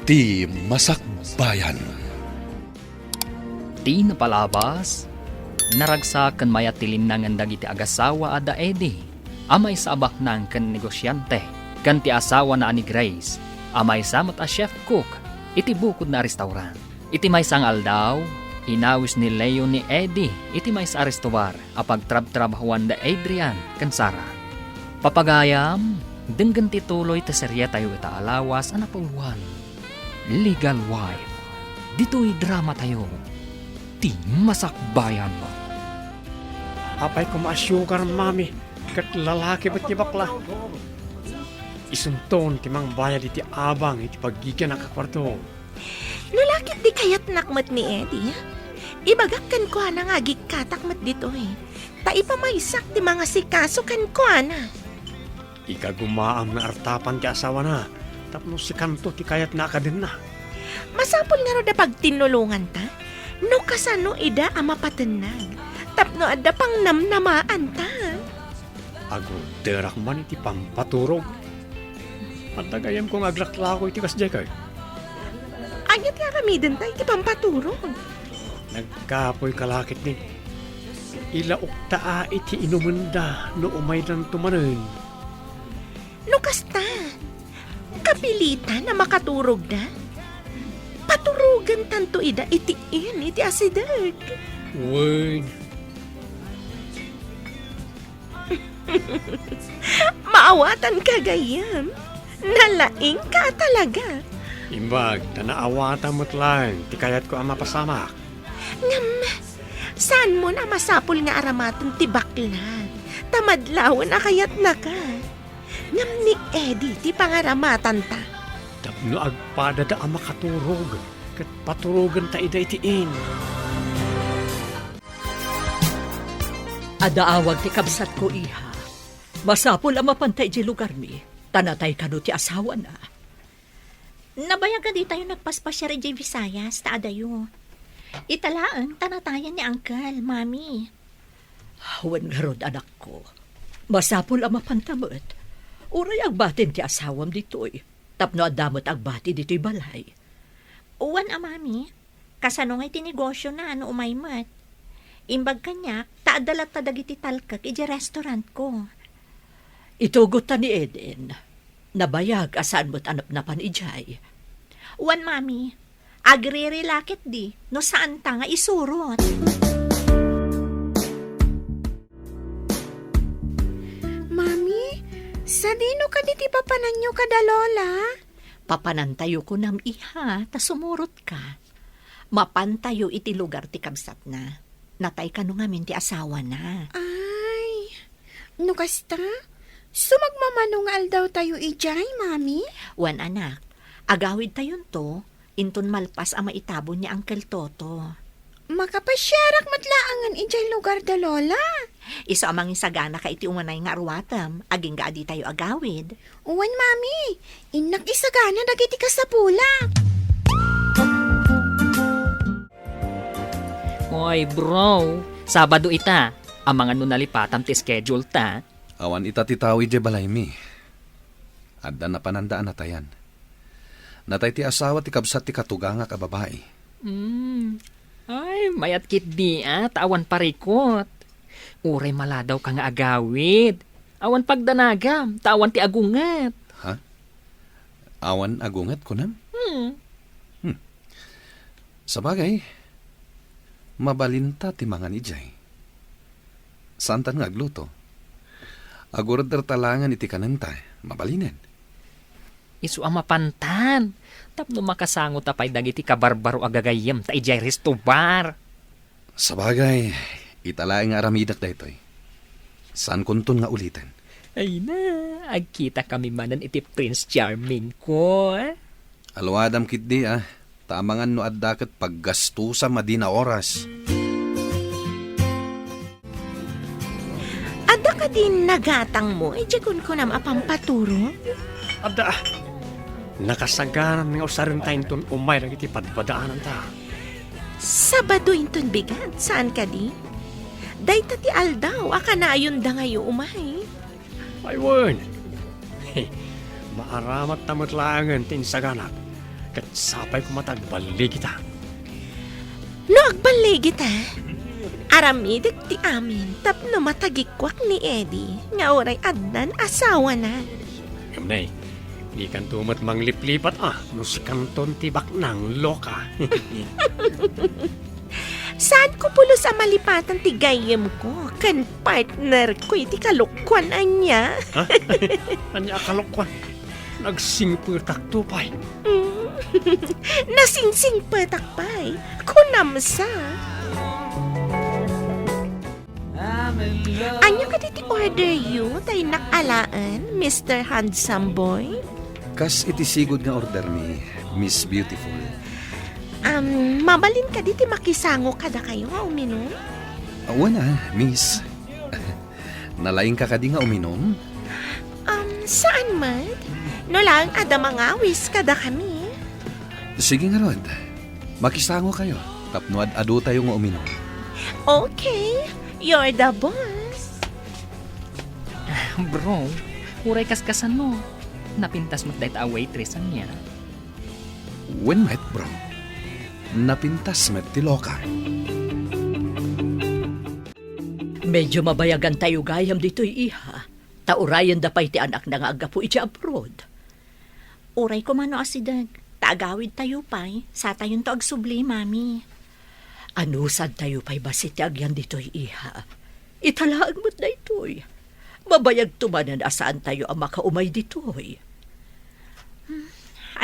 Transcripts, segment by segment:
Ti Masakbayan. Ti napalabas, naragsakan maya tilinangan dagiti agasawa ada edi. Amay sa abak ng kan negosyante, kan ti asawa na ani Grace. Amay samat a chef cook, iti bukod na restaurant. Iti may sang aldaw, inawis ni Leo ni Eddie, iti may sa arestobar, apag trab-trabahuan da Adrian, kan Sara. Papagayam, denggan tituloy ta serya tayo ita alawas anapulwan. Legal wife. Dito'y drama tayo. Ti Masakbayan. Apay ko maasyugar, mami. Kat lalaki ba't bakla? Isunton timang bayad iti abang iti paggigan nakakwarto. Lalakit di kayat nakmat ni Eddie, ha? Ibagakkan ko na nga gikatakmat dito eh. Ta ipamaysak ti mga sikaso kan ko na. Ika gumaam na artapan ti asawa na. Tapno si kanto ti kayat na ka din na. Masapol nga ro da pag tinulungan ta. No kasano ida amapatenag. Tapno adda pang namnamaan ta. Ago derak man iti pampaturog. At tagayam kong aglaklako iti kasjay kay. Agit nga kami din tayo ti pampaturong. Nagkapoy kalakit ni. Ilaok taa iti inumunda no umay lang tumanin. Lukas ta. Kapilitan na makaturog na. Paturugan tanto ida itiin iti asidag. Uy. Maawatan ka gayam. Nalaing ka talaga. Imbag, tanaawata mo't lang. Ti kayat ko ang mapasamak. Ngam, saan mo na masapol nga aramaton ti baklan? Tamadlawan na kayat na ka. Ngam ni Eddie ti pangaramatan ta. Tapno agpada da ang makaturog. Kat paturugan ta ida itiin. Adaawag ti kabsat ko, iha. Masapol ang mapantay di lugar mi. Tanatay ka no ti asawa na. Nabayag ka di tayo nagpaspasya rin di Visayas, taadayo. Italaang tanatayan ni Uncle, Mami. Hawan nga rod, anak ko. Masapol ang mapantamot. Uray agbatin ti asawam dito'y. Tapno adamot agbati dito'y balay. Uwan Mami. Kasano nga'y tinegosyo na ano umaymat. Imbag kanya, taadalat ta dagiti talkak iji restaurant ko. Itugot ta ni Eden. Nabayag asaan mo't anap na panijay. Uwan Mami. Agri-relakit di, no saan ta nga isurot. Mami, sa dino ka di ti papananyo ka da lola? Papanantayo ko nam iha, ta sumurot ka. Mapantayo iti lugar ti kabsat na. Natay ka no ngamin ti asawa na. Ay, no kasta? Sumagmamanong aldaw tayo ijay, Mami? Wan anak, agawid tayon to, inton malpas ang maitabon ni Uncle Toto. Makapasyarak matlaangan ijay lugar da lola. Isa amang isagana ka iti umanay nga arwatam, aging gaadi tayo agawid. Uwan, Mami, inak isagana dagiti kasapula. Oy bro, Sabado ita, ang mga nunalipatam ti schedule ta. Awan ita ti tao ije balay mi. Adda na panandaan na tayan. Natay ti asawa ti kabsat ti katuganga ka babae. Ay, mayat kit di awan parikot. Uray maladaw ka nga agawid. Awan pagdanagam, tawan ti agungat. Ha? Awan agungat ko nam? Sabagay, mabalinta ti mga nijay. Santan nga agluto. Agurad talangan iti kananta, mabalinen. Isu ang mapantan. Tapno makasangot tapay dagiti kabarbaro agagayem ta ijay restobar. Sabagay, italaing aramidak da ito'y. San kuntun nga ulitin? Ay na, agkita kami manan iti Prince Charming ko. Alwadam kit di tamangan no addaket paggastusa madina oras. Ada ka din nagatang mo, ijikun ko nam apampaturo. Ada, nakasagaran nga usarin tayo ton umay lang iti padpadaanan ta. Sabado inton bigat, saan ka di? Day tati aldaw, akana ayon da ngayon umay. Ay, wan. Maaramat tamot langan tin saganak. kat sapay ko matagbali kita. No agbaligit Aramidik ti amin tapno matagikwak ni Eddie nga oray adnan asawa na. Gamnay, di kan tumat mangliplipat no si kanton tibak ng loka. Saan ko pulos sa malipatan ti gayem ko? Kan partner ko iti kalukwan anya. Ha? Anya akalokwan, nagsingpurtak tupay. Nasingsing patakpay. Kunamsa. Anya ka ti order you tay nakalaan, Mr. Handsome Boy? Kas iti sigod nga order mi, Miss Beautiful. Mabalin ka diti makisango kada kayo nga uminom? Wala, Miss. Nalaing ka kadi nga uminom? Saan man? No lang ada mangawis kada kami. Sige nga, Rod. Makisango kayo. Tapno adu tayo nga uminom. Okay, you're the boss. Bro, huray kaskasan mo. Napintas mo dahit a waitress niya. When met, bro? Napintas met ti loka. Medyo mabayagan tayo gayam dito'y iha. Taurayan da pa'y ti anak na nga agapo iti abroad. Uray ko mano asidag. Taagawid tayo pa'y. Sa tayon to agsubli, mami. Ano sad tayo pa'y basit ti agyan dito'y iha. Italaag mo't na ito'y. Mabayag tumanan asaan tayo ang makaumay dito'y.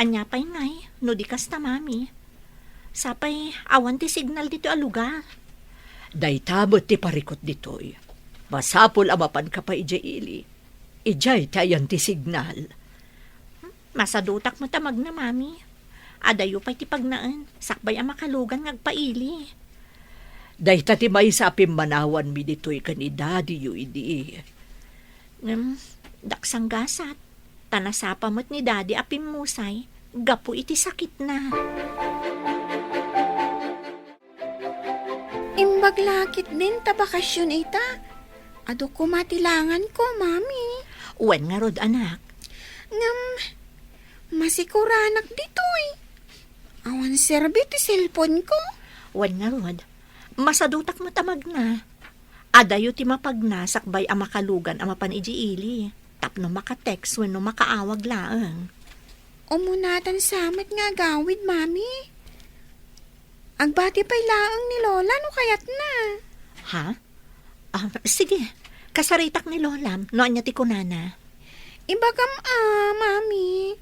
Anya pa'y ngay. No di kasta, mami. Sapay, awan ti signal dito a lugar. Daytamot ti parikot dito'y. Masapol amapan ka pa ijay ili. Ijay tayan ti signal. Masadutak mo tamag na, mami. Adayo pa'y ti pagnaan. Sakbay ang makalugan ngagpaili. Dayta ti may sapim manawan mi dito'y kanidadi yu idi. Daksang gasat. Tanasapa mo't ni daddy apim musay. Gapo iti sakit na. Imbaglakit din ta bakasyon ita. Ado ko matilangan ko, mami. Uwan nga rod, anak. Ngam, masikuranak dito'y. Awan serbi ti cellphone ko. Uwan nga rod. Masadutak mo tamag na. Adayo ti mapagna sakbay ang makalugan ang mapan ijiili. Tapno makatext wenno makaawag laang. Umunatan samet nga gawid, mami. Agbati pa'y laang ni Lola no kayat na. Ha? Sige. Kasaritak ni Lolam no anya ti kunana. Ibagam mami.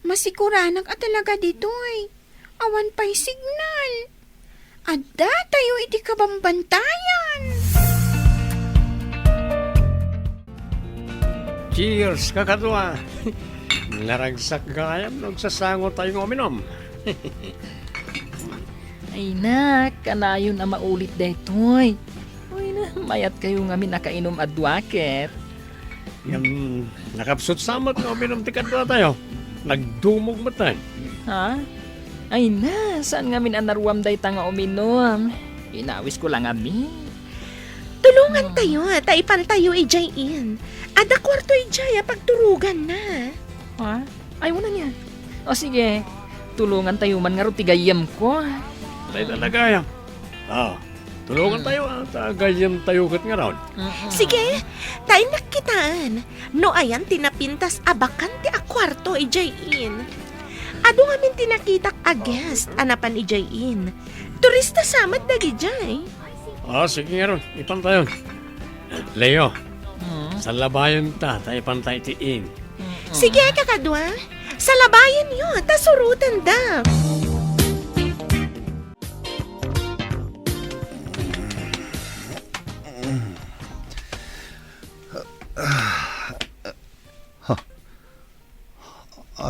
Masikuranak at talaga dito'y. Awan pa'y signal. Adda tayo iti kabambantayan. Cheers, kakadwa. Naragsak gayam, nagsasango tayo ng uminom. Ay nak, kanayon na maulit detoy. Uy na, mayat kayo nga minakainom adwaket. Yan, nakapsot samot ng uminom ti kadwa tayo. Nagdumog mo tayo. Ha? Ay na, saan nga minanaruam day ta nga uminom? Inawis ko lang amin. Tulungan tayo, taipan tayo ijay in. Ada kwarto ijay, pagturugan na. Ha? Ay, wala niya. O sige, tulungan tayo man nga ro tigayam ko. Tayo talaga yan. Tulungan tayo tagayan tayo kat nga raon. Sige, tayo nakitaan. No ayan tinapintas abakan ti a kwarto ijay in. Ado nga min tinakitak a guest, anapan ijay in. Turista samat dagi jay. Sige nga ron, ipan tayo. Leo, sa labayan ta, tayo pantay tiin. Sige, kakadwa. Sa labayan yun, tasurutan da.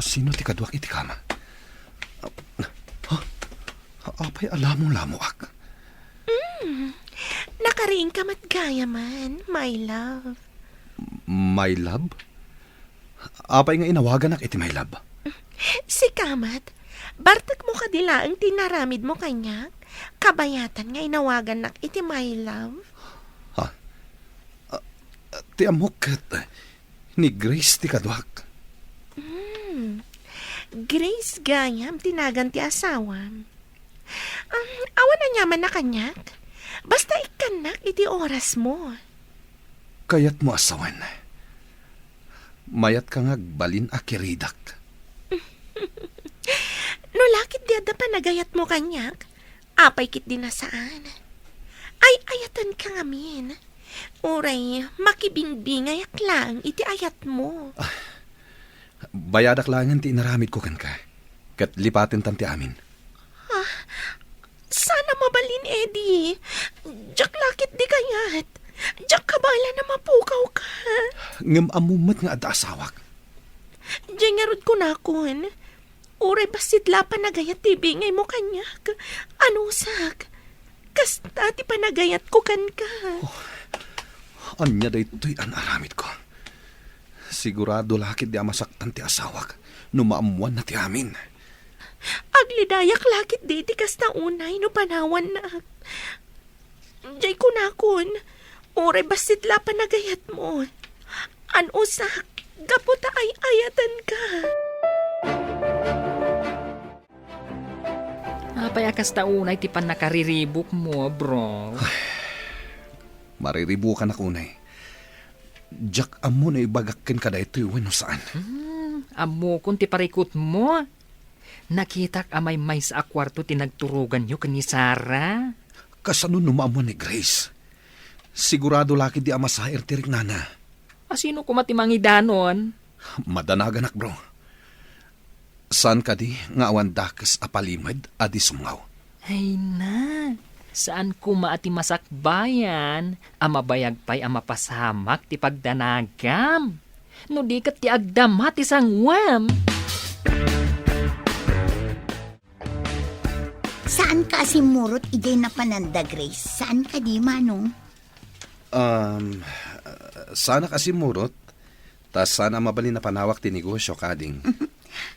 Sino ti kadwak iti kama? Apay alamo-lamo ak. Nakaring ka matgaya man, my love. My love? Apay nga inawagan ak iti my love. Si Kamat, bartak mo kadila ang tinaramid mo kanya. Kabayatan nga inawagan nak iti my love. Ti amok ni Grace ti kadwak. Grace gayam tinagan ti asawam. Awan na nyaman na kanyak. Basta ikanak iti oras mo. Kayat mo asawan. Mayat ka nga balin a kiridak. No lakit di ada pa nagayat mo kanyak. Apay kit di nasaan. Ay ayatan ka ngamin. Uray, makibingbingay lang iti ayat mo. Bayadak langan ti inaramid ko kan ka. Kat lipatin tanti amin. Sana mabalin, Eddie. Diyak lakit di kayat. Diyak kabala na mapukaw ka. Ngam amumat nga ada asawak. Diyan nga rod ko na kun. Uray basit la pa nagayat ti bingay mo kanyak. Anusak. Kasta ti panagayat ko kan ka. Anya da ito'y anaramid ko. Sigurado lakit di amasaktan ti asawak. Numaamuan na ti amin. Aglidayak lakit di ti kasta unay no panawan na. Diyay ko na kun. Uray basit la pa nagayat mo. Anusak. Gaputa ay ayatan ka. Apay akas taunay ti pan nakariribok mo, bro. Mariribu ka na kunay. Jack amo na ibagakin ka da ito'y wano saan. Amo kung ti parikot mo. Nakitak amay may sa akwarto tinagturugan nyo kani Sara. Kasano numaamuan ni Grace? Sigurado laki di amasaher tirik nana. Asino kumatimangi danon? Madanaganak bro. Saan ka di nga awan dakas apalimad adi sungaw? Ay na, saan ko maati masakbayan, amabayag pa'y amapasamak ti pagdanagam. No di kat ti agdam hati sangwam. Saan ka asimurot ijay na pananda, Grace? Saan ka di, Manong? Sana kasi murot, tas sana mabalin na panawak ti negosyo kading.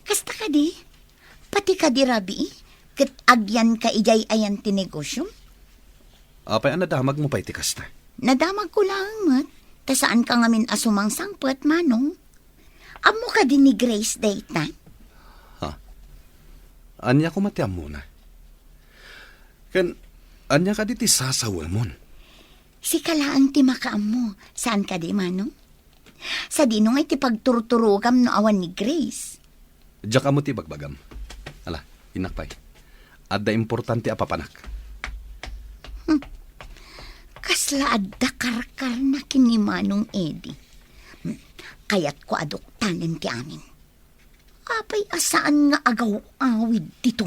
Kasta ka di? Pati ka di, Rabi? Kat agyan ka ijay ayan tinegosyo? Apay anadamag mo pa'y tikasta. Nadamag ko lang, mat. Ta saan ka ngamin asumang sangpot, Manong? Amo ka din ni Grace daytan? Anya ko matiam muna. Kan, anya ka di ti sasawamon. Si kalaan ti makaam mo. Saan ka di, Manong? Sa dinong ay ti pagturturugam no awan ni Grace. Diyak amo ti bagbagam. Ala, inakpay. Adda importante apapanak. Kasla adda karkar na kini Manong Eddie. Kayat ko aduktanen ti amin. Apay asaan nga agaw-awid dito.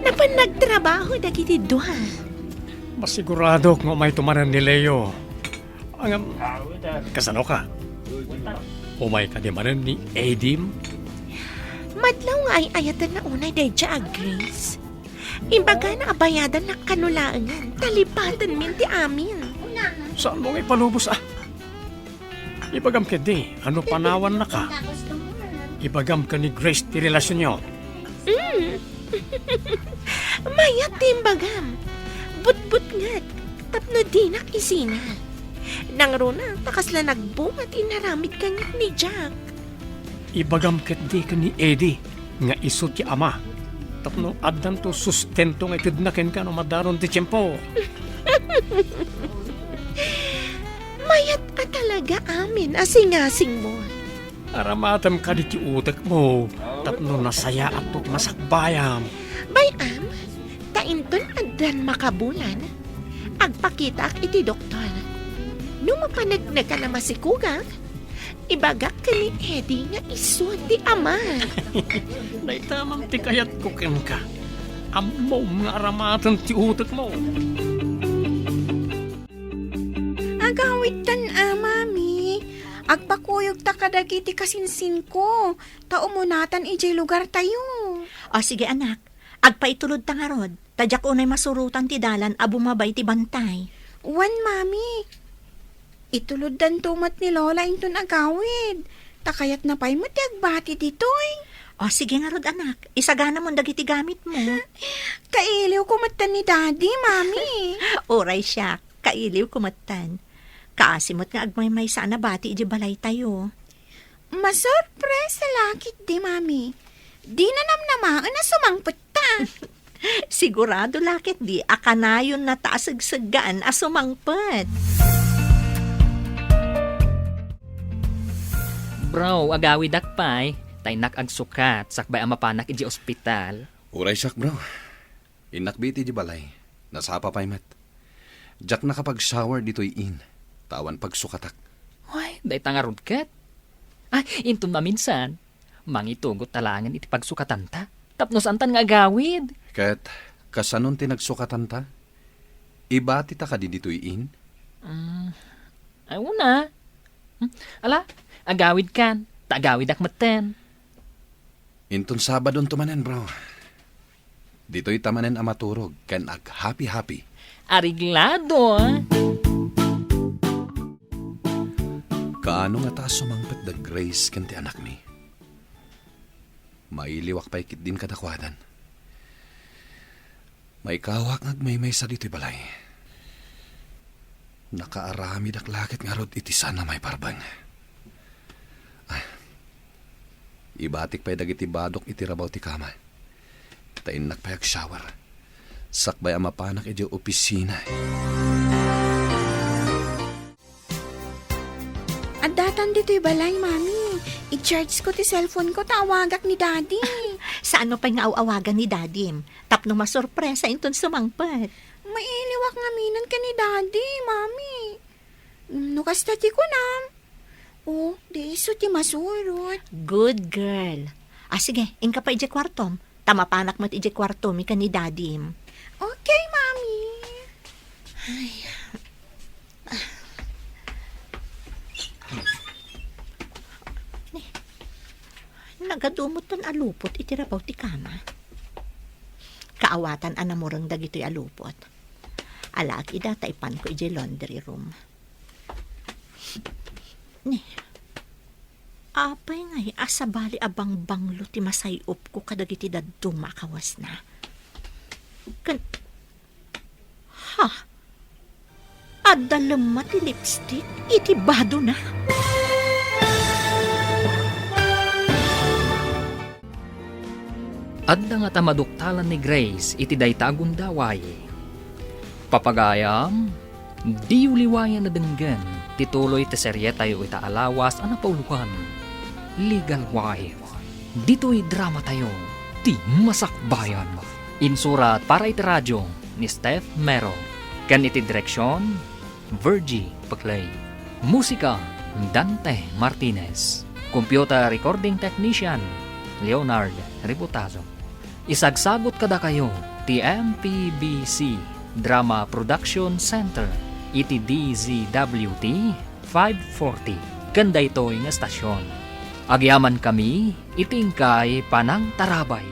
Napan nagtrabaho dagiti duha. Masigurado kung may tumanan ni Leo. Ang kasano ka? Umay ka di manan ni Edim? Madlaw nga ay ayatan na unay dedya Grace. Imbaga na abayadan na kanulaangan. Talipatan min ti amin. Saan mo nga ipalubos Ibagam ka di. Ano panawan na ka? Ibagam ka ni Grace ti relasyon nyo. Mayat timbagam. But ngat. Tapno di nakisina. Nangruna, takasla nagbungat inaramid kanyat ni Jack. Ibagam ka di ka ni Eddie. Nga iso ti ama. Tapno addan to sustento nga itidnakin ka no madaron ti tiyempo. Mayat ka talaga amin asingasing mo. Aramatam ka di ti utak mo. Tapno nasaya atot masakbayam. Bayam, tainton addan makabulan. Agpakita ak iti doktor. Nung mapanagna ka na masikugak, ibagak ka ni Eddie nga iso ti ama. Naitamang ti kayat ko ken ka. Amo nga aramatan ti utak mo. Agawit tan, Mami. Agpakuyog ta kadagiti kasinsin ko. Tao mo natan ijay lugar tayo. O sige anak, agpaitulod ta nga rod. Tadyak unay masurutan ti dalan a bumabay ti bantay. Wan, Mami. Itulod dan tumat ni Lola inton agawid. Takayat na pa'y mo ti agbati ditoy. O sige nga rod anak, isagana mo dagiti gamit mo. Kailiw ko matan ni Daddy, Mami. Oray siya, kailiw kumatan. Kaasimot nga agmay-may sana bati iji balay tayo. Masorpresa lakit di, Mami. Di na namnamaan na sumangpot ta. Sigurado lakit di, akanayon na taasagsagaan asumangpet. Bro, agawid akpay. Tay nakagsukat sakbay ang mapanak iji ospital. Uray sak, bro. Inakbiti di balay. Nasapa pa'y mat. Jack nakapag-shower dito'y in. Tawan pagsukatak. Ay, day tangarod kat. Ay, intom na minsan. Mangitugot talangan iti pagsukatan ta. Tapnos antan nga agawid. Kat, kasanon tinagsukatan ta? Ibati ta ka di dito'y in? Ay, una. Ala, agawid kan. Taagawid akmaten. Inton Sabadon tumanen, bro. Dito'y tamanen amaturog, kan ag happy-happy. Ariglado, Kaano nga ta sumangpet da Grace kanti anak mi? Mailiwak pa ikit din kadakwadan. May kawak ngagmaymay sa dito'y balay. Nakaarami dak lakit nga rod iti sana may parbang. Ibatik pa'y dagiti badok iti rabaw ti kama. Tain nakpayag shower. Sakbay ang mapanak iti opisina. At datan dito'y balay, Mami. I-charge ko ti cellphone ko, tawagak ni Daddy. Sa ano pa'y nga awagan ni Dadim? Tapno masorpresa inton sumangpet. Mailiwak nga minan ka ni Daddy, Mami. Nukas tati ko na. Oh, di iso ti masurot. Good girl. Sige, ingka pa ije kwartom. Tamapanak mo't ije kwartom, ika ni Dadim. Okay, Mami. Nagadumot ton alupot, itirapaw ti kama. Kaawatan anamurang dagito'y alupot. Alagi data ipan ko ije laundry room. Apay ngay, asabali abang banglo ti masayop ko kadagiti dadto makawas na. Ha? Adalem ti lipstick, iti bado na. Adda nga tamaduktalan ni Grace iti dayta agundaway. Papagayam, di uliwayan na denggan, tituloy ti serye tayo ita alawas ana paulukan. Legal wife. Dito'y drama tayo, ti masakbayan. Insurat para iti radyo ni Steph Mero. Kan iti direksyon, Virgie Paclay. Musika, Dante Martinez. Computer recording technician, Leonard Reputazo. Isagsagot kada kayo ti MPBC Drama Production Center iti DZWT 540 kanda ito nga stasyon. Agyaman kami itingkay panang tarabay.